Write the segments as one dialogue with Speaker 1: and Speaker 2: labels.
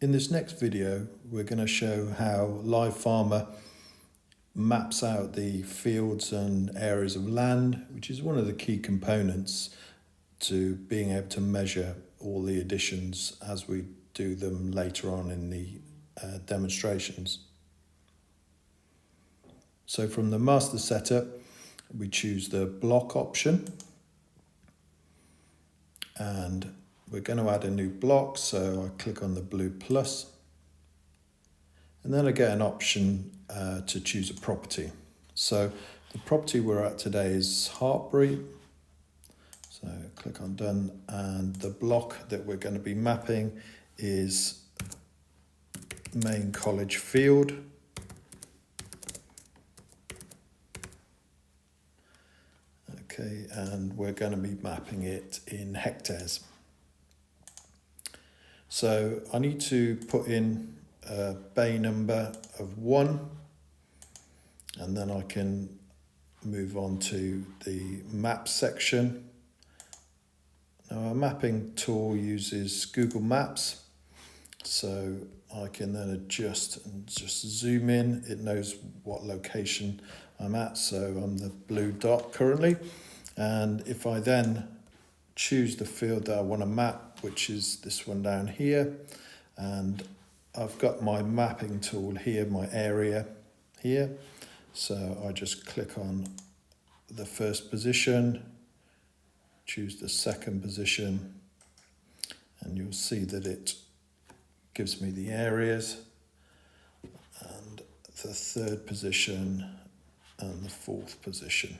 Speaker 1: In this next video, we're going to show how LiveFarmer maps out the fields and areas of land, which is one of the key components to being able to measure all the additions as we do them later on in the demonstrations. So from the master setup, we choose the block option, and we're going to add a new block, so I click on the blue plus, and then I get an option to choose a property. So the property we're at today is Hartbury, so click on done, and the block that we're going to be mapping is Main College Field. Okay, and we're going to be mapping it in hectares. So I need to put in a bay number of 1, and then I can move on to the map section. Now our mapping tool uses Google Maps, so I can then adjust and just zoom in. It knows what location I'm at, so I'm the blue dot currently. And if I then choose the field that I want to map, which is this one down here, and I've got my mapping tool here, my area here, so I just click on the first position, choose the second position, and you'll see that it gives me the areas, and the third position and the fourth position.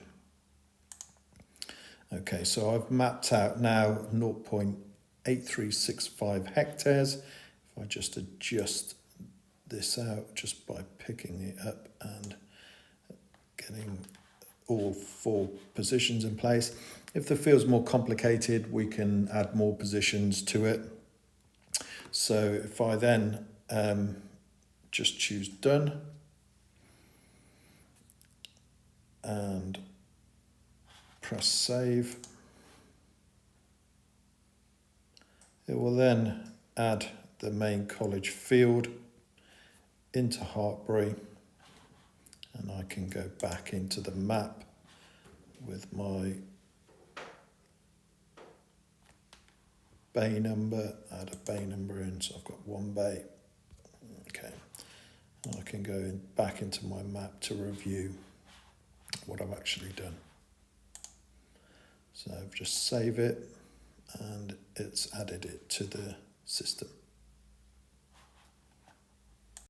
Speaker 1: Okay, so I've mapped out now 0.8365 hectares. If I just adjust this out just by picking it up and getting all 4 positions in place. If the field's more complicated, we can add more positions to it. So if I then just choose done and press save, it will then add the Main College Field into Hartbury, and I can go back into the map with my bay number, add a bay number in, so I've got 1 bay. Okay, and I can go back into my map to review what I've actually done. So I've just save it, and it's added it to the system.